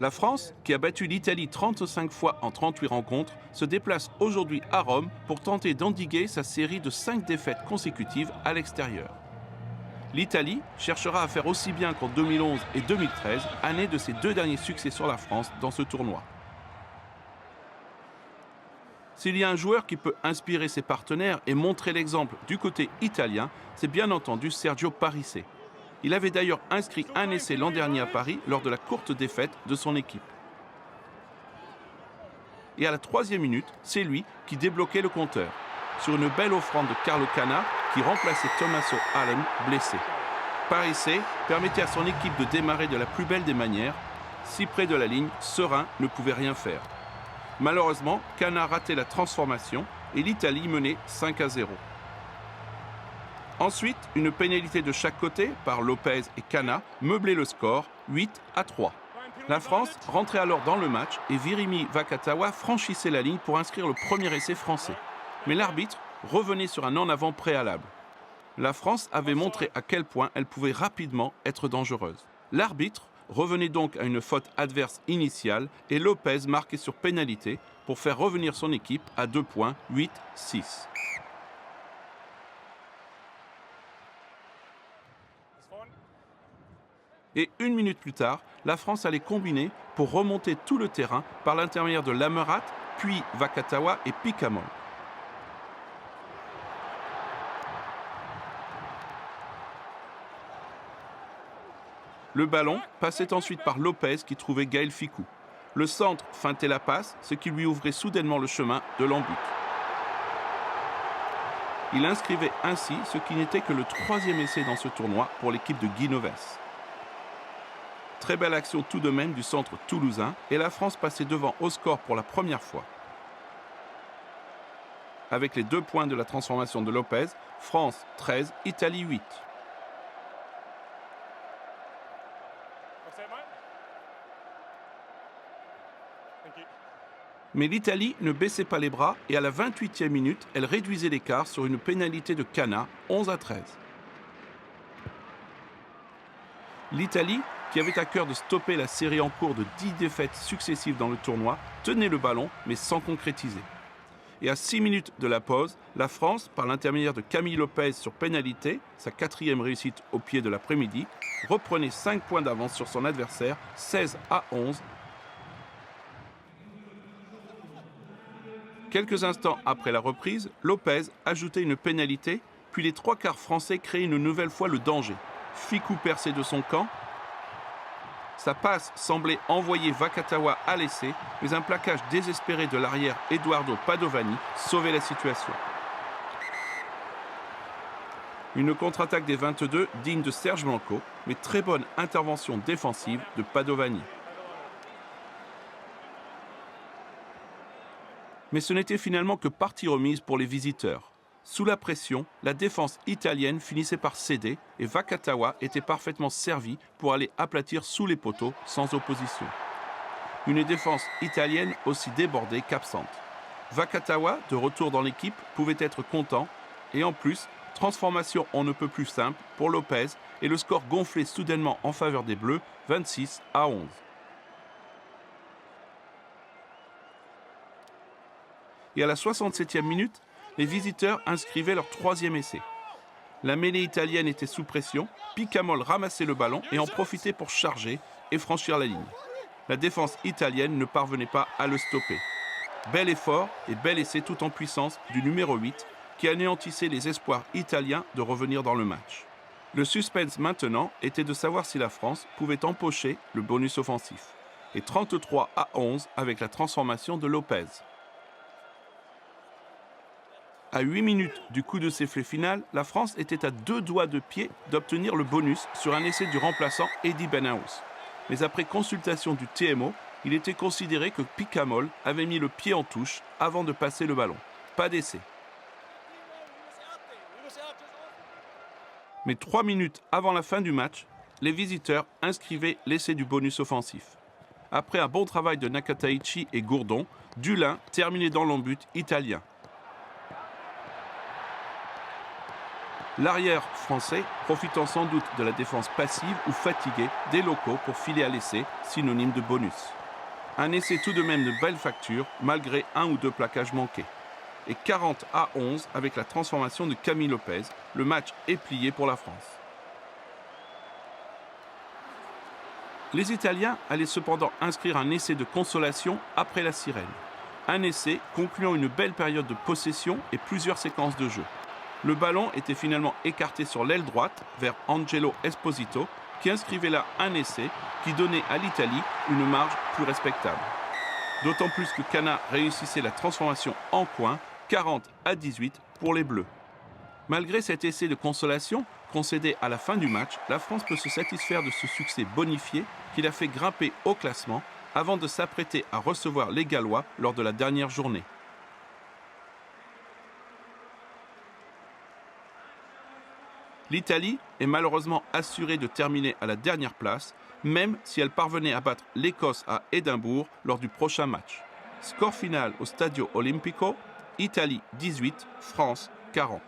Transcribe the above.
La France, qui a battu l'Italie 35 fois en 38 rencontres, se déplace aujourd'hui à Rome pour tenter d'endiguer sa série de 5 défaites consécutives à l'extérieur. L'Italie cherchera à faire aussi bien qu'en 2011 et 2013, année de ses 2 derniers succès sur la France dans ce tournoi. S'il y a un joueur qui peut inspirer ses partenaires et montrer l'exemple du côté italien, c'est bien entendu Sergio Parisse. Il avait d'ailleurs inscrit un essai l'an dernier à Paris lors de la courte défaite de son équipe. Et à la 3e minute, c'est lui qui débloquait le compteur, sur une belle offrande de Carlo Canna qui remplaçait Tommaso Allen blessé. Parisse permettait à son équipe de démarrer de la plus belle des manières. Si près de la ligne, Serein ne pouvait rien faire. Malheureusement, Canna ratait la transformation et l'Italie menait 5-0. Ensuite, une pénalité de chaque côté par Lopez et Canna meublait le score 8-3. La France rentrait alors dans le match et Virimi Vakatawa franchissait la ligne pour inscrire le premier essai français. Mais l'arbitre revenait sur un en-avant préalable. La France avait montré à quel point elle pouvait rapidement être dangereuse. L'arbitre revenait donc à une faute adverse initiale et Lopez marquait sur pénalité pour faire revenir son équipe à 2 points, 8-6. Et 1 minute plus tard, la France allait combiner pour remonter tout le terrain par l'intermédiaire de Lamerat, puis Vakatawa et Picamol. Le ballon passait ensuite par Lopez qui trouvait Gaël Fickou. Le centre feintait la passe, ce qui lui ouvrait soudainement le chemin de l'en-but. Il inscrivait ainsi ce qui n'était que le 3e essai dans ce tournoi pour l'équipe de Guy Novès. Très belle action tout de même du centre toulousain et la France passait devant au score pour la première fois. Avec les 2 points de la transformation de Lopez, France 13, Italie 8. Mais l'Italie ne baissait pas les bras et à la 28e minute, elle réduisait l'écart sur une pénalité de Canna, 11-13. L'Italie, qui avait à cœur de stopper la série en cours de 10 défaites successives dans le tournoi, tenait le ballon mais sans concrétiser. Et à 6 minutes de la pause, la France, par l'intermédiaire de Camille Lopez sur pénalité, sa 4e réussite au pied de l'après-midi, reprenait 5 points d'avance sur son adversaire, 16-11. Quelques instants après la reprise, Lopez ajoutait une pénalité, puis les 3/4 français créaient une nouvelle fois le danger. Fickou perçait de son camp. Sa passe semblait envoyer Vakatawa à l'essai, mais un plaquage désespéré de l'arrière Eduardo Padovani sauvait la situation. Une contre-attaque des 22 digne de Serge Blanco, mais très bonne intervention défensive de Padovani. Mais ce n'était finalement que partie remise pour les visiteurs. Sous la pression, la défense italienne finissait par céder et Vakatawa était parfaitement servi pour aller aplatir sous les poteaux sans opposition. Une défense italienne aussi débordée qu'absente. Vakatawa, de retour dans l'équipe, pouvait être content et en plus, transformation on ne peut plus simple pour Lopez et le score gonflait soudainement en faveur des Bleus, 26-11. Et à la 67e minute, les visiteurs inscrivaient leur 3e essai. La mêlée italienne était sous pression, Picamol ramassait le ballon et en profitait pour charger et franchir la ligne. La défense italienne ne parvenait pas à le stopper. Bel effort et bel essai tout en puissance du numéro 8 qui anéantissait les espoirs italiens de revenir dans le match. Le suspense maintenant était de savoir si la France pouvait empocher le bonus offensif. Et 33-11 avec la transformation de Lopez. À 8 minutes du coup de sifflet final, la France était à 2 doigts de pied d'obtenir le bonus sur un essai du remplaçant Eddy Benhaous. Mais après consultation du TMO, il était considéré que Picamol avait mis le pied en touche avant de passer le ballon. Pas d'essai. Mais 3 minutes avant la fin du match, les visiteurs inscrivaient l'essai du bonus offensif. Après un bon travail de Nakataichi et Gourdon, Dulin terminait dans l'en-but italien. L'arrière français profitant sans doute de la défense passive ou fatiguée des locaux pour filer à l'essai, synonyme de bonus. Un essai tout de même de belle facture, malgré 1 ou 2 plaquages manqués. Et 40-11 avec la transformation de Camille Lopez, le match est plié pour la France. Les Italiens allaient cependant inscrire un essai de consolation après la sirène. Un essai concluant une belle période de possession et plusieurs séquences de jeu. Le ballon était finalement écarté sur l'aile droite vers Angelo Esposito, qui inscrivait là un essai qui donnait à l'Italie une marge plus respectable. D'autant plus que Cana réussissait la transformation en coin, 40-18 pour les Bleus. Malgré cet essai de consolation, concédé à la fin du match, la France peut se satisfaire de ce succès bonifié qui l'a fait grimper au classement avant de s'apprêter à recevoir les Gallois lors de la dernière journée. L'Italie est malheureusement assurée de terminer à la dernière place, même si elle parvenait à battre l'Écosse à Édimbourg lors du prochain match. Score final au Stadio Olimpico, Italie 18, France 40.